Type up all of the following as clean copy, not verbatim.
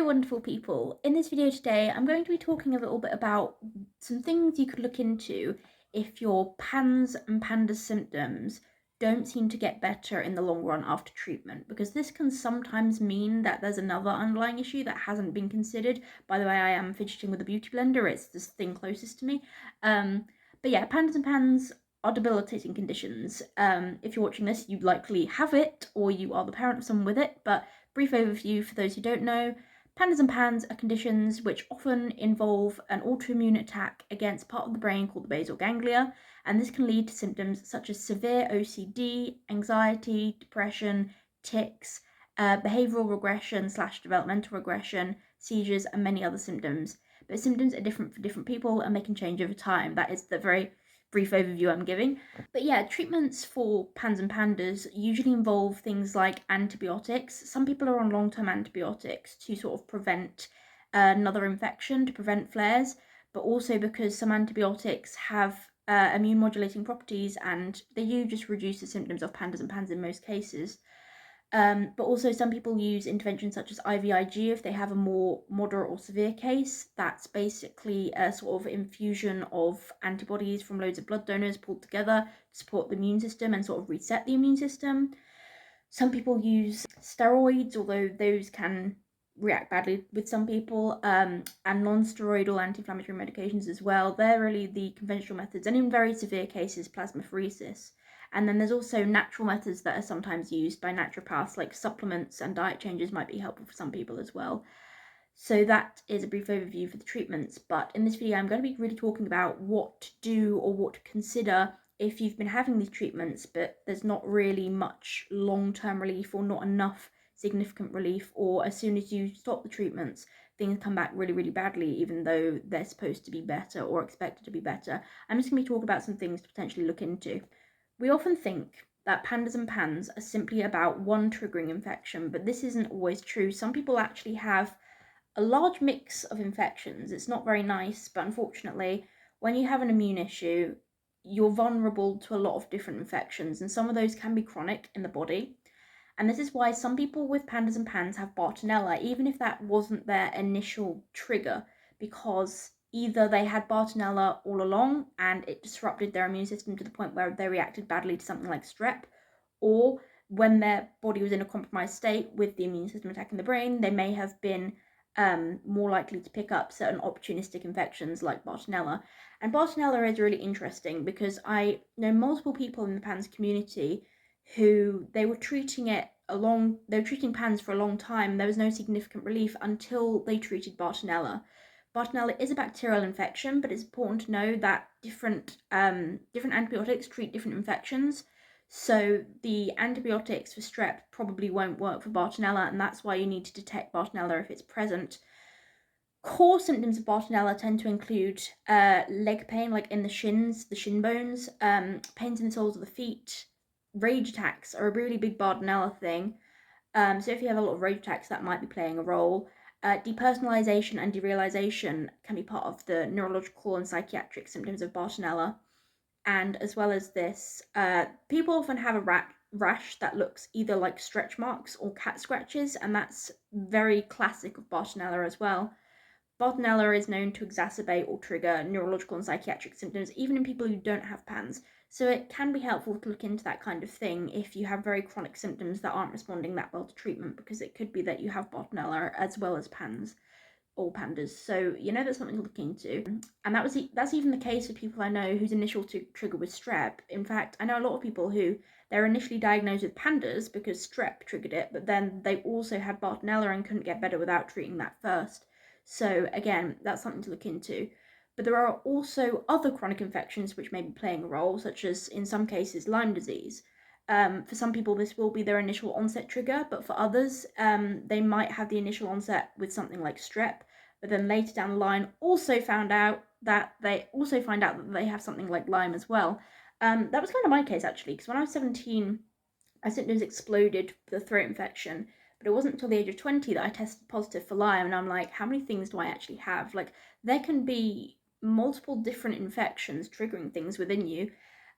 wonderful people. In this video today, I'm going to be talking a little bit about some things you could look into if your PANS and PANDAS symptoms don't seem to get better in the long run after treatment, because this can sometimes mean that there's another underlying issue that hasn't been considered. By the way, I am fidgeting with a beauty blender, it's this thing closest to me. But yeah, PANDAS and PANS are debilitating conditions. If you're watching this, you likely have it, or you are the parent of someone with it, but brief overview for those who don't know. PANDAS and PANS are conditions which often involve an autoimmune attack against part of the brain called the basal ganglia, and this can lead to symptoms such as severe OCD, anxiety, depression, tics, behavioural regression / developmental regression, seizures, and many other symptoms. But symptoms are different for different people and they can change over time. That is the very brief overview I'm giving. But yeah, treatments for PANS and PANDAS usually involve things like antibiotics. Some people are on long-term antibiotics to sort of prevent another infection, to prevent flares, but also because some antibiotics have immune modulating properties and they do just reduce the symptoms of PANDAS and PANS in most cases. But also some people use interventions such as IVIG if they have a more moderate or severe case. That's basically a sort of infusion of antibodies from loads of blood donors pulled together to support the immune system and sort of reset the immune system. Some people use steroids, although those can react badly with some people, and non-steroidal anti-inflammatory medications as well. They're really the conventional methods, and in very severe cases, plasmapheresis. And then there's also natural methods that are sometimes used by naturopaths, like supplements and diet changes might be helpful for some people as well. So that is a brief overview for the treatments, but in this video I'm going to be really talking about what to do or what to consider if you've been having these treatments but there's not really much long-term relief or not enough significant relief, or as soon as you stop the treatments things come back really, really badly even though they're supposed to be better or expected to be better. I'm just going to talk about some things to potentially look into. We often think that PANDAS and PANS are simply about one triggering infection, but this isn't always true. Some people actually have a large mix of infections. It's not very nice, but unfortunately, when you have an immune issue, you're vulnerable to a lot of different infections, and some of those can be chronic in the body. And this is why some people with PANDAS and PANS have Bartonella, even if that wasn't their initial trigger, because either they had Bartonella all along and it disrupted their immune system to the point where they reacted badly to something like strep, or when their body was in a compromised state with the immune system attacking the brain, they may have been more likely to pick up certain opportunistic infections like Bartonella. And Bartonella is really interesting because I know multiple people in the PANS community who they were treating PANS for a long time. There was no significant relief until they treated Bartonella. Bartonella is a bacterial infection, but it's important to know that different antibiotics treat different infections. So the antibiotics for strep probably won't work for Bartonella, and that's why you need to detect Bartonella if it's present. Core symptoms of Bartonella tend to include leg pain, like in the shins, the shin bones, pains in the soles of the feet. Rage attacks are a really big Bartonella thing. So if you have a lot of rage attacks, that might be playing a role. Depersonalization and derealization can be part of the neurological and psychiatric symptoms of Bartonella. And as well as this, people often have a rash that looks either like stretch marks or cat scratches, and that's very classic of Bartonella as well. Bartonella is known to exacerbate or trigger neurological and psychiatric symptoms even in people who don't have PANS, so it can be helpful to look into that kind of thing if you have very chronic symptoms that aren't responding that well to treatment, because it could be that you have Bartonella as well as PANS or PANDAS. So that's something to look into. And that's even the case for people I know whose initial trigger was strep. In fact, I know a lot of people who they're initially diagnosed with PANDAS because strep triggered it, but then they also had Bartonella and couldn't get better without treating that first. So again, that's something to look into. But there are also other chronic infections which may be playing a role, such as in some cases Lyme disease. For some people this will be their initial onset trigger, but for others they might have the initial onset with something like strep, but then later down the line also find out that they have something like Lyme as well. That was kind of my case actually, because when I was 17 my symptoms exploded with a throat infection, but it wasn't until the age of 20 that I tested positive for Lyme, and I'm like, how many things do I actually have? Like, there can be multiple different infections triggering things within you,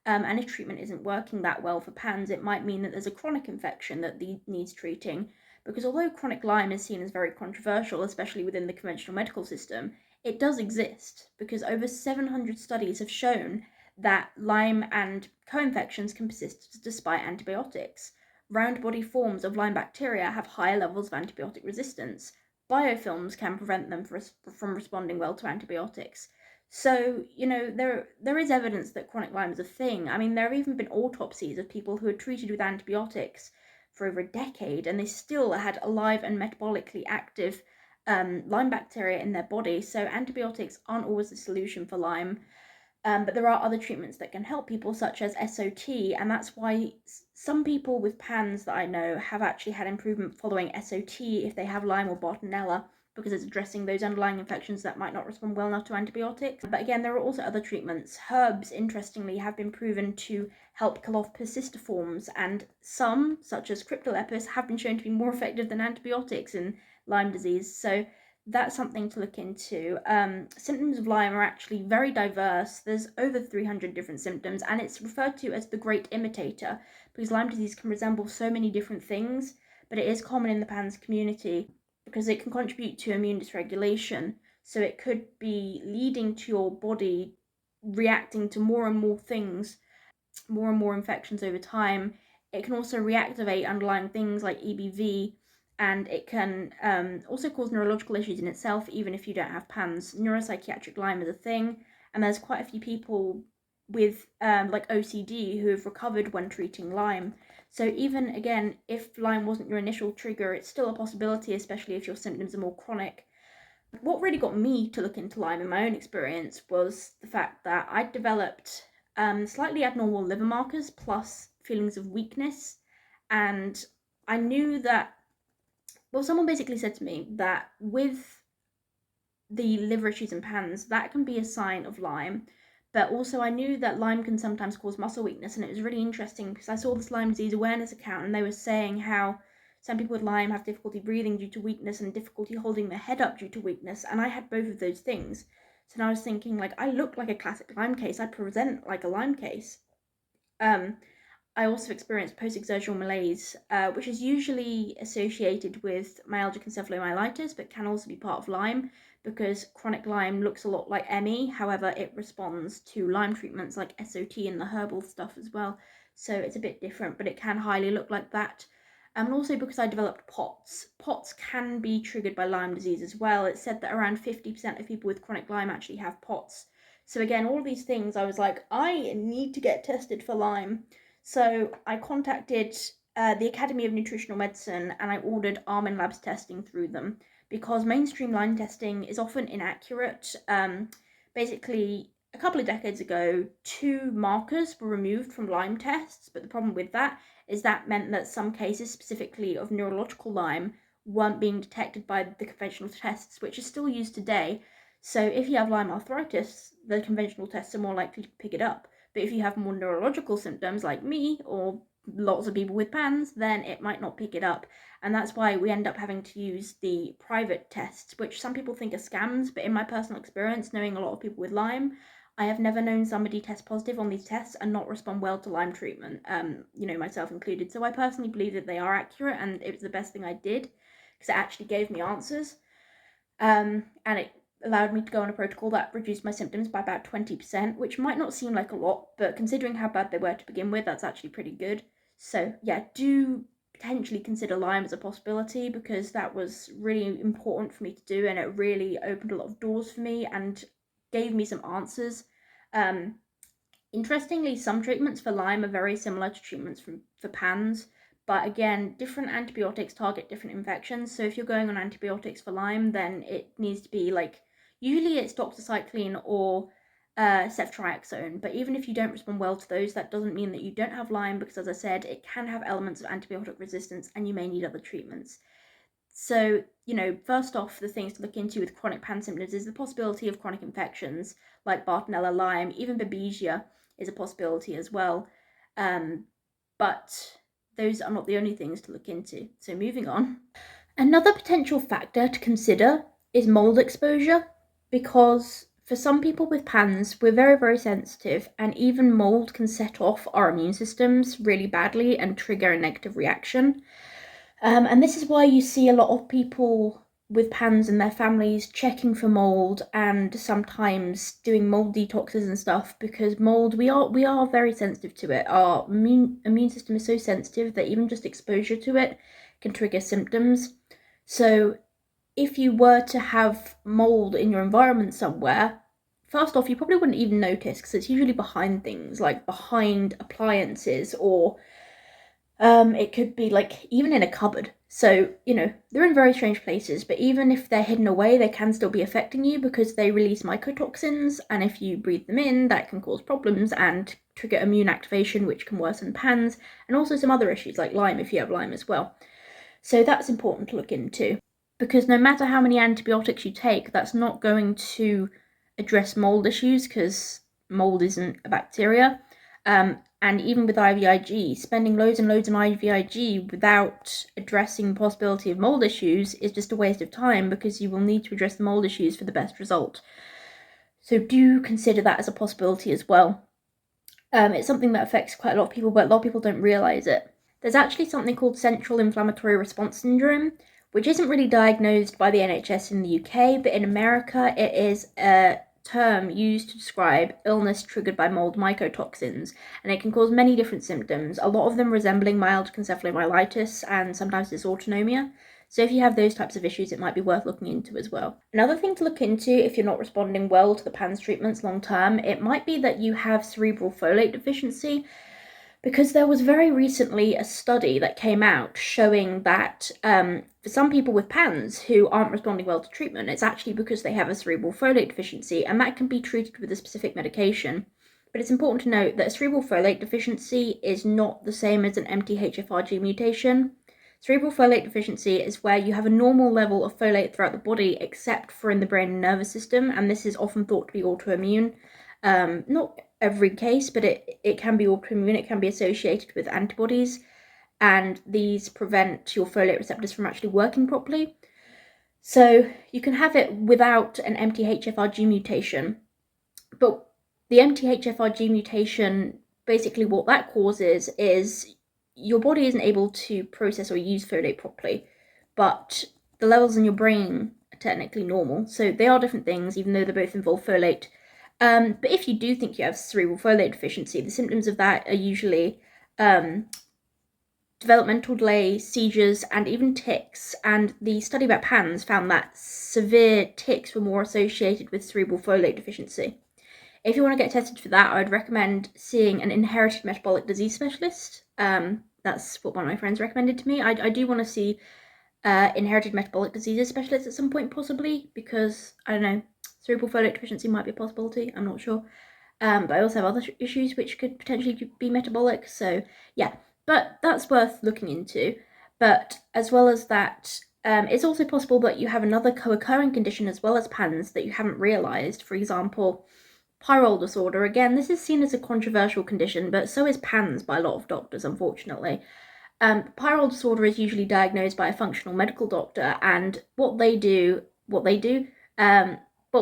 and if treatment isn't working that well for PANS, it might mean that there's a chronic infection that needs treating. because although chronic Lyme is seen as very controversial, especially within the conventional medical system, it does exist because over 700 studies have shown that Lyme and co-infections can persist despite antibiotics. Round body forms of Lyme bacteria have higher levels of antibiotic resistance. Biofilms can prevent them from responding well to antibiotics. So, there is evidence that chronic Lyme is a thing. I mean, there have even been autopsies of people who are treated with antibiotics for over a decade, and they still had alive and metabolically active Lyme bacteria in their body. So antibiotics aren't always the solution for Lyme. But there are other treatments that can help people, such as SOT, and that's why some people with PANDAS that I know have actually had improvement following SOT if they have Lyme or Bartonella, because it's addressing those underlying infections that might not respond well enough to antibiotics. But again, there are also other treatments. Herbs, interestingly, have been proven to help kill off persistiforms, and some, such as cryptolepis, have been shown to be more effective than antibiotics in Lyme disease. So that's something to look into. Symptoms of Lyme are actually very diverse. There's over 300 different symptoms, and it's referred to as the great imitator because Lyme disease can resemble so many different things, but it is common in the PANDAS community because it can contribute to immune dysregulation. So it could be leading to your body reacting to more and more things, more and more infections over time. It can also reactivate underlying things like EBV, and it can also cause neurological issues in itself, even if you don't have PANS. Neuropsychiatric Lyme is a thing, and there's quite a few people with like OCD who have recovered when treating Lyme. So even, again, if Lyme wasn't your initial trigger, it's still a possibility, especially if your symptoms are more chronic. What really got me to look into Lyme in my own experience was the fact that I developed slightly abnormal liver markers plus feelings of weakness, and I knew that, well, someone basically said to me that with the liver issues and PANS, that can be a sign of Lyme, but also I knew that Lyme can sometimes cause muscle weakness, and it was really interesting because I saw this Lyme disease awareness account, and they were saying how some people with Lyme have difficulty breathing due to weakness and difficulty holding their head up due to weakness, and I had both of those things. So now I was thinking, like, I look like a classic Lyme case, I present like a Lyme case. I also experienced post-exertional malaise, which is usually associated with myalgic encephalomyelitis, but can also be part of Lyme, because chronic Lyme looks a lot like ME. However, it responds to Lyme treatments like SOT and the herbal stuff as well. So it's a bit different, but it can highly look like that. And also because I developed POTS. POTS can be triggered by Lyme disease as well. It's said that around 50% of people with chronic Lyme actually have POTS. So again, all of these things, I was like, I need to get tested for Lyme. So I contacted the Academy of Nutritional Medicine, and I ordered Almond Labs testing through them because mainstream Lyme testing is often inaccurate. Basically, a couple of decades ago, 2 markers were removed from Lyme tests, but the problem with that is that meant that some cases, specifically of neurological Lyme, weren't being detected by the conventional tests, which is still used today. So if you have Lyme arthritis, the conventional tests are more likely to pick it up. But if you have more neurological symptoms like me or lots of people with PANS, then it might not pick it up. And that's why we end up having to use the private tests, which some people think are scams. But in my personal experience, knowing a lot of people with Lyme, I have never known somebody test positive on these tests and not respond well to Lyme treatment, myself included. So I personally believe that they are accurate, and it was the best thing I did because it actually gave me answers. And it allowed me to go on a protocol that reduced my symptoms by about 20%, which might not seem like a lot, but considering how bad they were to begin with, that's actually pretty good. So yeah, do potentially consider Lyme as a possibility because that was really important for me to do, and it really opened a lot of doors for me and gave me some answers. Interestingly, some treatments for Lyme are very similar to treatments for PANS, but again, different antibiotics target different infections. So if you're going on antibiotics for Lyme, then it needs to be like, usually it's doxycycline or ceftriaxone, but even if you don't respond well to those, that doesn't mean that you don't have Lyme, because as I said, it can have elements of antibiotic resistance and you may need other treatments. So, first off, the things to look into with chronic PAN symptoms is the possibility of chronic infections like Bartonella, Lyme, even Babesia is a possibility as well. But those are not the only things to look into. So moving on. Another potential factor to consider is mold exposure, because for some people with PANS, we're very, very sensitive, and even mold can set off our immune systems really badly and trigger a negative reaction. And this is why you see a lot of people with PANS and their families checking for mold and sometimes doing mold detoxes and stuff, because mold, we are very sensitive to it. Our immune system is so sensitive that even just exposure to it can trigger symptoms. So if you were to have mold in your environment somewhere, first off, you probably wouldn't even notice because it's usually behind things, like behind appliances, or it could be like even in a cupboard. So, they're in very strange places, but even if they're hidden away, they can still be affecting you because they release mycotoxins, and if you breathe them in, that can cause problems and trigger immune activation, which can worsen PANS, and also some other issues like Lyme if you have Lyme as well. So that's important to look into, because no matter how many antibiotics you take, that's not going to address mold issues, because mold isn't a bacteria. And even with IVIG, spending loads and loads on IVIG without addressing the possibility of mold issues is just a waste of time, because you will need to address the mold issues for the best result. So do consider that as a possibility as well. It's something that affects quite a lot of people, but a lot of people don't realise it. There's actually something called central inflammatory response syndrome, which isn't really diagnosed by the NHS in the UK, but in America it is a term used to describe illness triggered by mold mycotoxins, and it can cause many different symptoms, a lot of them resembling mild concephalomyelitis and sometimes dysautonomia. So if you have those types of issues, it might be worth looking into as well. Another thing to look into if you're not responding well to the PANS treatments long term, it might be that you have cerebral folate deficiency, because there was very recently a study that came out showing that for some people with PANS who aren't responding well to treatment, it's actually because they have a cerebral folate deficiency, and that can be treated with a specific medication. But it's important to note that a cerebral folate deficiency is not the same as an MTHFR mutation. Cerebral folate deficiency is where you have a normal level of folate throughout the body except for in the brain and nervous system, and this is often thought to be autoimmune. Not every case, but it can be autoimmune. It can be associated with antibodies, and these prevent your folate receptors from actually working properly. So you can have it without an MTHFR mutation, but the MTHFR mutation, basically what that causes is your body isn't able to process or use folate properly, but the levels in your brain are technically normal. So they are different things, even though they both involve folate. But if you do think you have cerebral folate deficiency, the symptoms of that are usually developmental delay, seizures, and even tics. And the study about PANS found that severe tics were more associated with cerebral folate deficiency. If you want to get tested for that, I would recommend seeing an inherited metabolic disease specialist. That's what one of my friends recommended to me. I do want to see inherited metabolic diseases specialist at some point, possibly, because, I don't know, cerebral folate deficiency might be a possibility, I'm not sure. But I also have other issues which could potentially be metabolic, so yeah. But that's worth looking into. But as well as that, it's also possible that you have another co-occurring condition as well as PANS that you haven't realised. For example, pyrrole disorder. Again, this is seen as a controversial condition, but so is PANS by a lot of doctors, unfortunately. Pyrrole disorder is usually diagnosed by a functional medical doctor, and what they do, well,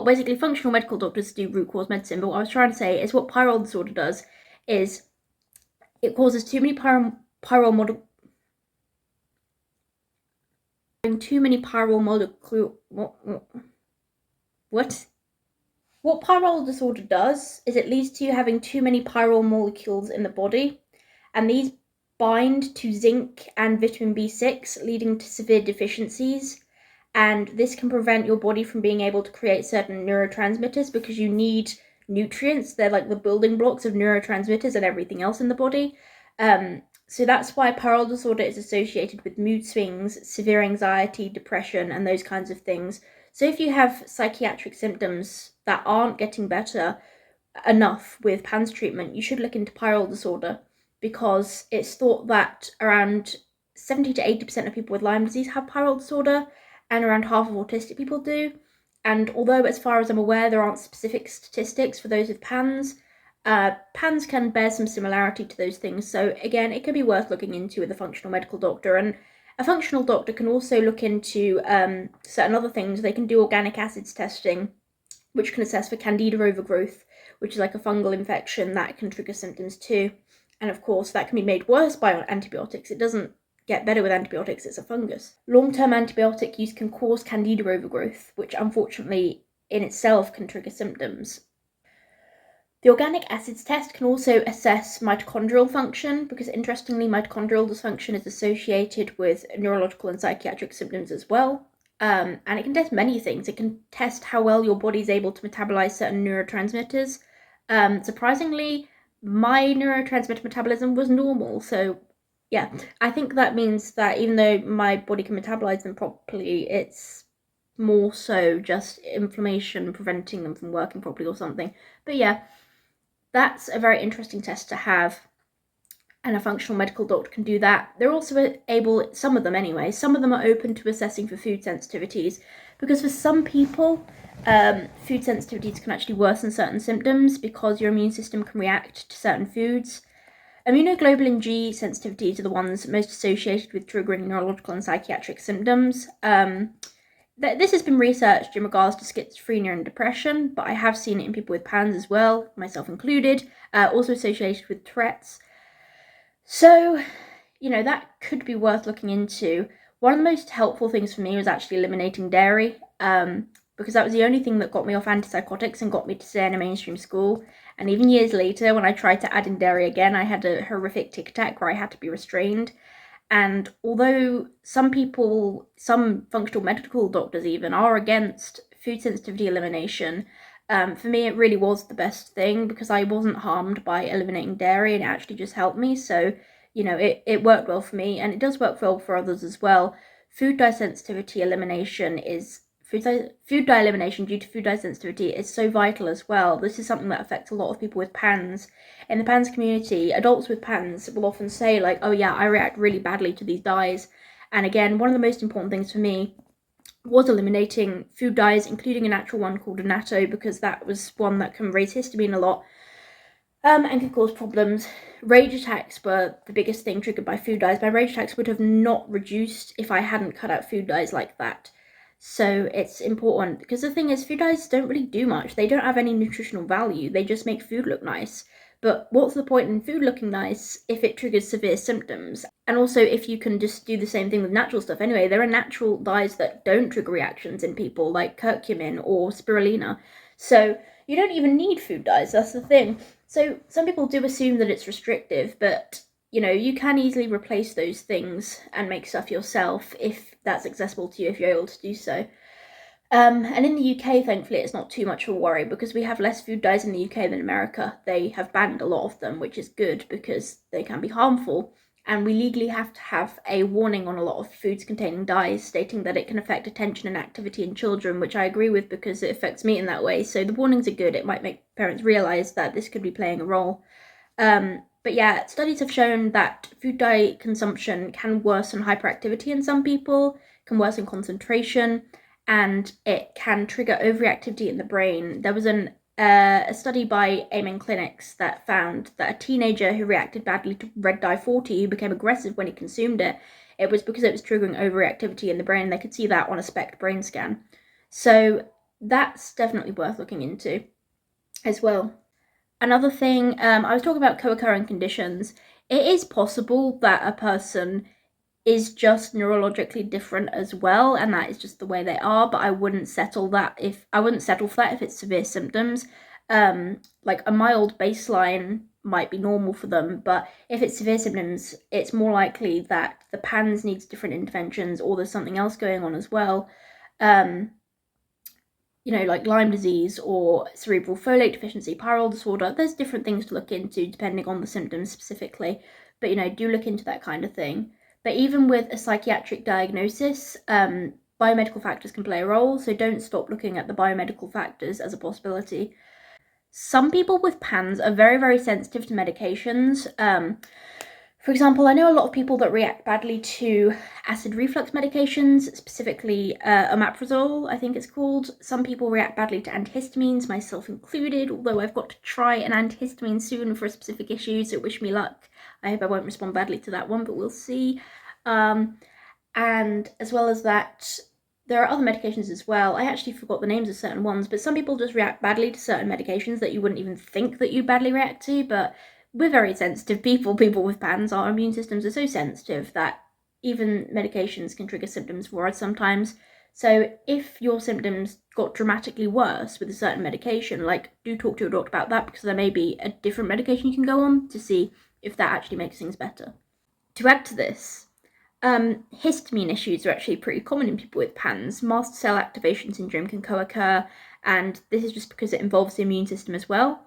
basically functional medical doctors do root cause medicine, but what I was trying to say is what pyrrole disorder does is it causes too many pyrrole molecule. What pyrrole disorder does is it leads to you having too many pyrrole molecules in the body, and these bind to zinc and vitamin B6, leading to severe deficiencies. And this can prevent your body from being able to create certain neurotransmitters, because you need nutrients. They're like the building blocks of neurotransmitters and everything else in the body. So that's why pyrrole disorder is associated with mood swings, severe anxiety, depression, and those kinds of things. So if you have psychiatric symptoms that aren't getting better enough with PANS treatment, you should look into pyrrole disorder, because it's thought that around 70 to 80% of people with Lyme disease have pyrrole disorder, and around half of autistic people do. And although, as far as I'm aware, there aren't specific statistics for those with PANS, PANS can bear some similarity to those things. So again, it could be worth looking into with a functional medical doctor. And a functional doctor can also look into certain other things. They can do organic acids testing, which can assess for candida overgrowth, which is like a fungal infection that can trigger symptoms too. And of course, that can be made worse by antibiotics. It doesn't get better with antibiotics, it's a fungus. Long-term antibiotic use can cause candida overgrowth, which unfortunately in itself can trigger symptoms. The organic acids test can also assess mitochondrial function, because interestingly, mitochondrial dysfunction is associated with neurological and psychiatric symptoms as well. And it can test many things. It can test how well your body is able to metabolize certain neurotransmitters. Surprisingly, my neurotransmitter metabolism was normal. So yeah, I think that means that even though my body can metabolize them properly, it's more so just inflammation preventing them from working properly or something. But yeah, that's a very interesting test to have, and a functional medical doctor can do that. They're also able, some of them anyway, some of them are open to assessing for food sensitivities, because for some people, food sensitivities can actually worsen certain symptoms because your immune system can react to certain foods. Immunoglobulin G sensitivities are the ones most associated with triggering neurological and psychiatric symptoms. This has been researched in regards to schizophrenia and depression, but I have seen it in people with PANS as well, myself included, also associated with Tourette's. So, that could be worth looking into. One of the most helpful things for me was actually eliminating dairy, because that was the only thing that got me off antipsychotics and got me to stay in a mainstream school. And even years later, when I tried to add in dairy again, I had a horrific tic tac where I had to be restrained. And although some people, some functional medical doctors even, are against food sensitivity elimination, for me it really was the best thing, because I wasn't harmed by eliminating dairy, and it actually just helped me. So, it worked well for me, and it does work well for others as well. Food dye sensitivity elimination is food dye elimination due to food dye sensitivity is so vital as well. This is something that affects a lot of people with PANS. In the PANS community, adults with PANS will often say like, oh yeah, I react really badly to these dyes. And again, one of the most important things for me was eliminating food dyes, including a natural one called annatto, because that was one that can raise histamine a lot, and can cause problems. Rage attacks were the biggest thing triggered by food dyes. My rage attacks would have not reduced if I hadn't cut out food dyes like that. So it's important, because the thing is, food dyes don't really do much. They don't have any nutritional value. They just make food look nice. But what's the point in food looking nice if it triggers severe symptoms? And also, if you can just do the same thing with natural stuff anyway, there are natural dyes that don't trigger reactions in people, like curcumin or spirulina. So you don't even need food dyes, that's the thing. So some people do assume that it's restrictive, but you can easily replace those things and make stuff yourself if that's accessible to you, if you're able to do so. And in the UK, thankfully, it's not too much of a worry, because we have less food dyes in the UK than America. They have banned a lot of them, which is good because they can be harmful. And we legally have to have a warning on a lot of foods containing dyes, stating that it can affect attention and activity in children, which I agree with because it affects me in that way. So the warnings are good. It might make parents realise that this could be playing a role. But yeah, studies have shown that food dye consumption can worsen hyperactivity in some people, can worsen concentration, and it can trigger overreactivity in the brain. There was a study by Amen Clinics that found that a teenager who reacted badly to red dye 40, who became aggressive when he consumed it, it was because it was triggering overreactivity in the brain. They could see that on a SPECT brain scan. So that's definitely worth looking into as well. Another thing, I was talking about co-occurring conditions. It is possible that a person is just neurologically different as well, and that is just the way they are, but I wouldn't settle for that if it's severe symptoms. Like a mild baseline might be normal for them, but if it's severe symptoms, it's more likely that the PANS needs different interventions, or there's something else going on as well. Like Lyme disease or cerebral folate deficiency, pyrrole disorder. There's different things to look into depending on the symptoms specifically, but do look into that kind of thing. But even with a psychiatric diagnosis, biomedical factors can play a role, so don't stop looking at the biomedical factors as a possibility. Some people with PANS are very, very sensitive to medications. For example, I know a lot of people that react badly to acid reflux medications, specifically omeprazole, I think it's called. Some people react badly to antihistamines, myself included, although I've got to try an antihistamine soon for a specific issue, so wish me luck. I hope I won't respond badly to that one, but we'll see. And as well as that, there are other medications as well. I actually forgot the names of certain ones, but some people just react badly to certain medications that you wouldn't even think that you'd badly react to, but we're very sensitive people. People with PANS, our immune systems are so sensitive that even medications can trigger symptoms for us sometimes. So if your symptoms got dramatically worse with a certain medication, like, do talk to your doctor about that, because there may be a different medication you can go on to see if that actually makes things better. To add to this, histamine issues are actually pretty common in people with PANS. Mast cell activation syndrome can co-occur, and this is just because it involves the immune system as well.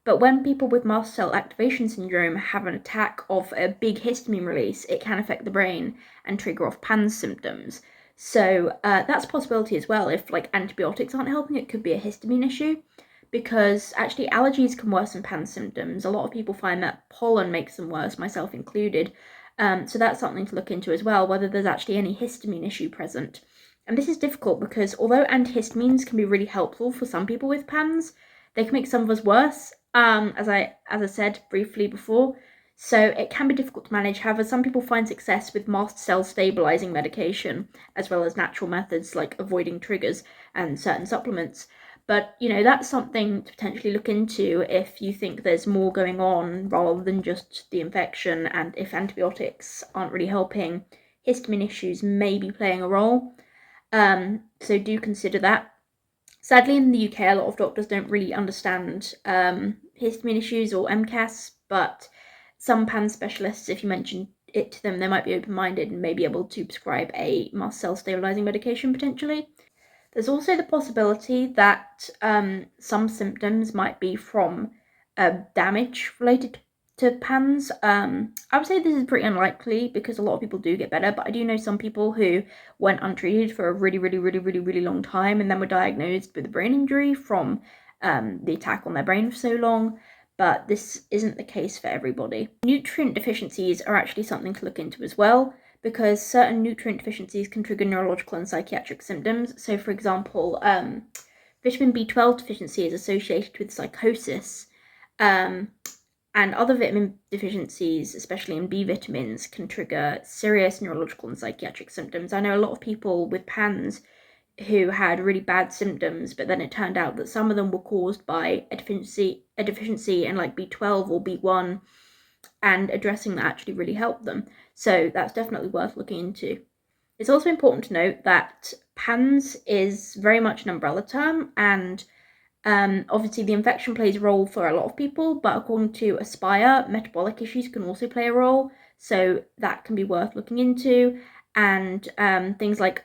But when people with mast cell activation syndrome have an attack of a big histamine release, it can affect the brain and trigger off PANS symptoms. So that's a possibility as well. If like antibiotics aren't helping, it could be a histamine issue, because actually allergies can worsen PANS symptoms. A lot of people find that pollen makes them worse, myself included. So that's something to look into as well, whether there's actually any histamine issue present. And this is difficult because although antihistamines can be really helpful for some people with PANS, they can make some of us worse, as I said briefly before. So it can be difficult to manage. However, some people find success with mast cell stabilizing medication, as well as natural methods like avoiding triggers and certain supplements. But, that's something to potentially look into if you think there's more going on rather than just the infection, and if antibiotics aren't really helping, histamine issues may be playing a role. So do consider that. Sadly, in the UK, a lot of doctors don't really understand histamine issues or MCAS, but some PANS specialists, if you mention it to them, they might be open-minded and may be able to prescribe a mast cell stabilizing medication potentially. There's also the possibility that some symptoms might be from damage related to PANS. I would say this is pretty unlikely because a lot of people do get better, but I do know some people who went untreated for a really, really, really, really, really long time and then were diagnosed with a brain injury from the attack on their brain for so long. But this isn't the case for everybody. Nutrient deficiencies are actually something to look into as well, because certain nutrient deficiencies can trigger neurological and psychiatric symptoms. So, for example, vitamin B12 deficiency is associated with psychosis, and other vitamin deficiencies, especially in B vitamins, can trigger serious neurological and psychiatric symptoms. I know a lot of people with PANS who had really bad symptoms, but then it turned out that some of them were caused by a deficiency in like B12 or B1, and addressing that actually really helped them. So that's definitely worth looking into. It's also important to note that PANS is very much an umbrella term, and obviously the infection plays a role for a lot of people, but according to Aspire, metabolic issues can also play a role, so that can be worth looking into. And things like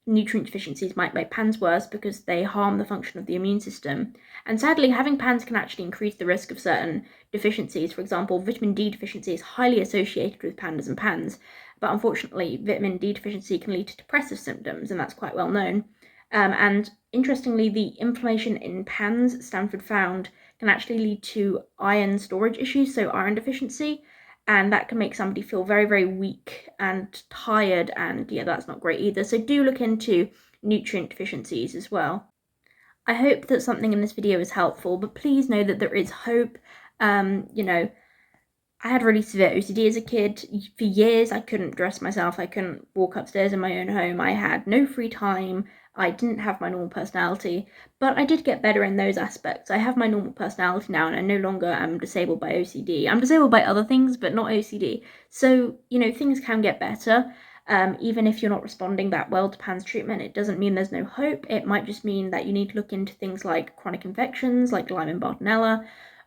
nutrient deficiencies might make PANS worse because they harm the function of the immune system. And sadly, having PANS can actually increase the risk of certain deficiencies. For example, vitamin D deficiency is highly associated with PANDAS and PANS, but unfortunately, vitamin D deficiency can lead to depressive symptoms, and that's quite well known. And interestingly, the inflammation in PANS, Stanford found, can actually lead to iron storage issues, so iron deficiency, and that can make somebody feel very, very weak and tired, and yeah, that's not great either. So do look into nutrient deficiencies as well. I hope that something in this video is helpful, but please know that there is hope. I had really severe OCD as a kid. For years, I couldn't dress myself. I couldn't walk upstairs in my own home. I had no free time. I didn't have my normal personality, but I did get better in those aspects. I have my normal personality now, and I no longer am disabled by OCD. I'm disabled by other things, but not OCD. So, things can get better. Even if you're not responding that well to PANS treatment, it doesn't mean there's no hope. It might just mean that you need to look into things like chronic infections, like Lyme and Bartonella,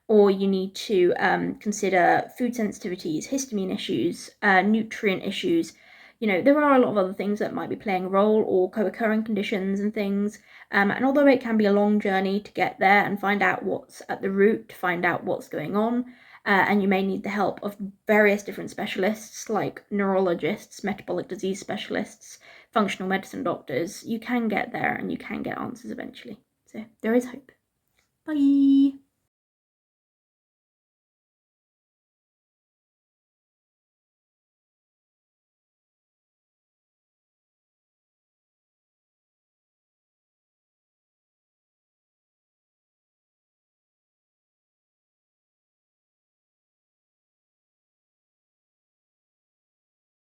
or you need to consider food sensitivities, histamine issues, nutrient issues. There are a lot of other things that might be playing a role, or co-occurring conditions and things. And although it can be a long journey to get there and find out what's at the root, to find out what's going on, and you may need the help of various different specialists like neurologists, metabolic disease specialists, functional medicine doctors, you can get there and you can get answers eventually. So there is hope. Bye!